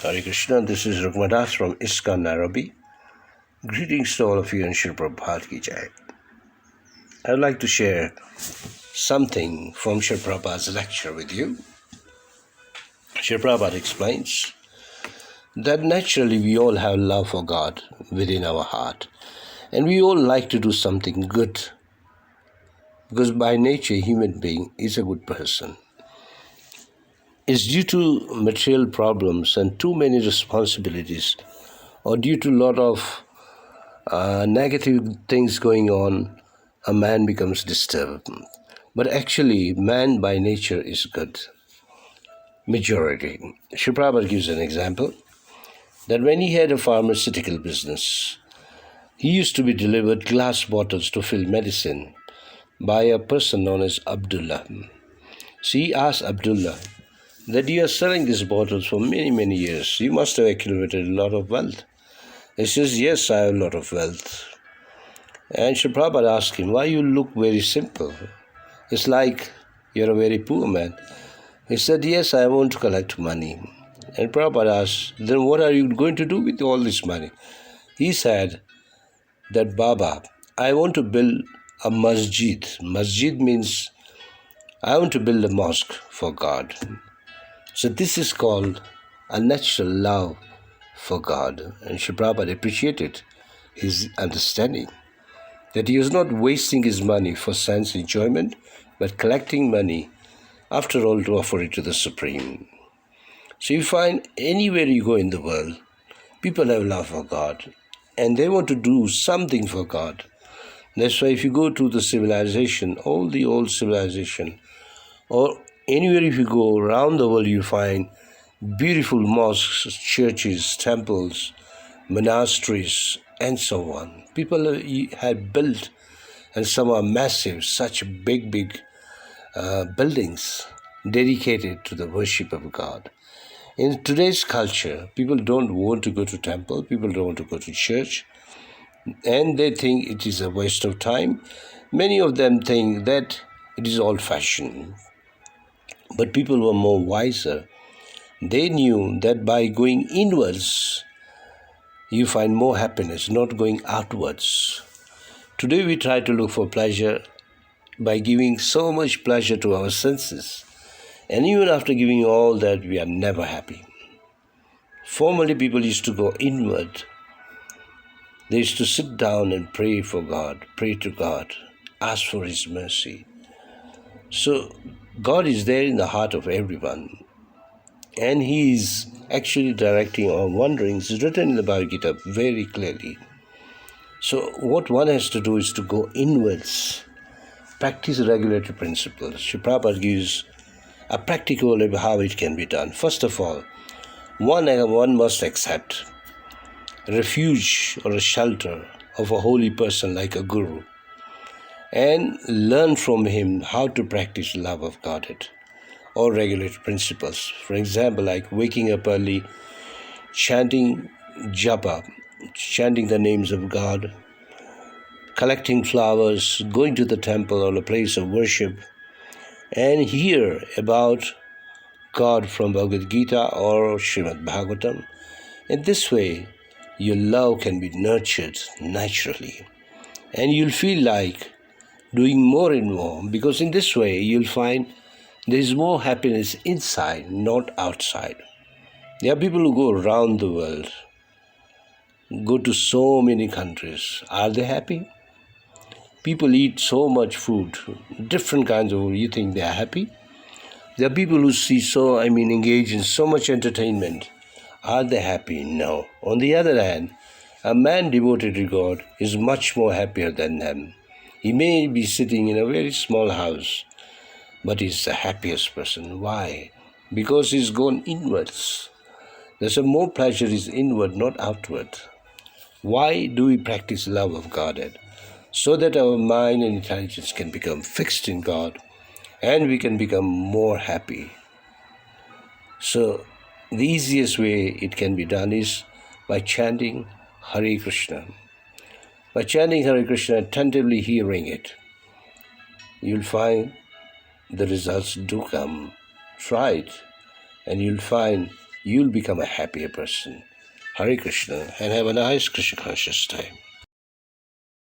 Hare Krishna, this is Rukmadas from ISKCON Nairobi. Greetings to all of you and Srila Prabhupada Ki Jai. I would like to share something from Srila Prabhupada's lecture with you. Srila Prabhupada explains that naturally we all have love for God within our heart, and we all like to do something good because by nature human being is a good person. It's due to material problems and too many responsibilities, or due to a lot of negative things going on, a man becomes disturbed. But actually, man by nature is good. Majority. Srila Prabhupada gives an example that when he had a pharmaceutical business, he used to be delivered glass bottles to fill medicine by a person known as Abdullah. So he asked Abdullah that you are selling these bottles for many, many years. You must have accumulated a lot of wealth. He says, yes, I have a lot of wealth. And Srila Prabhupada asked him, why you look very simple? It's like you're a very poor man. He said, yes, I want to collect money. And Prabhupada asked, then what are you going to do with all this money? He said that, Baba, I want to build a masjid. Masjid means I want to build a mosque for God. So this is called a natural love for God. And Srila Prabhupada appreciated his understanding that he was not wasting his money for sense enjoyment, but collecting money, after all, to offer it to the Supreme. So you find anywhere you go in the world, people have love for God, and they want to do something for God. That's why if you go to the civilization, all the old civilization, or anywhere if you go around the world, you find beautiful mosques, churches, temples, monasteries, and so on. People have built, and some are massive, such big buildings dedicated to the worship of God. In today's culture, people don't want to go to temple, people don't want to go to church, and they think it is a waste of time. Many of them think that it is old-fashioned. But people were more wiser. They knew that by going inwards, you find more happiness, not going outwards. Today we try to look for pleasure by giving so much pleasure to our senses. And even after giving all that, we are never happy. Formerly, people used to go inward. They used to sit down and pray for God, pray to God, ask for His mercy. So God is there in the heart of everyone, and He is actually directing our wanderings. It's written in the Bhagavad Gita very clearly. So what one has to do is to go inwards, practice regulatory principles. Srila Prabhupada gives a practical way of how it can be done. First of all, one must accept refuge or a shelter of a holy person like a guru, and learn from him how to practice love of Godhead or regulatory principles. For example, like waking up early, chanting japa, chanting the names of God, collecting flowers, going to the temple or a place of worship, and hear about God from Bhagavad Gita or Srimad Bhagavatam. In this way, your love can be nurtured naturally, and you'll feel like doing more and more, because in this way you'll find there is more happiness inside, not outside. There are people who go around the world, go to so many countries. Are they happy? People eat so much food, different kinds of food. You think they are happy? There are people who engage in so much entertainment. Are they happy? No. On the other hand, a man devoted to God is much more happier than them. He may be sitting in a very small house, but he's the happiest person. Why? Because he's gone inwards. There's more pleasure is inward, not outward. Why do we practice love of Godhead? So that our mind and intelligence can become fixed in God, and we can become more happy. So the easiest way it can be done is by chanting Hare Krishna. By chanting Hare Krishna, attentively hearing it, you'll find the results do come. Try it, and you'll find you'll become a happier person. Hare Krishna, and have a nice Krishna conscious time.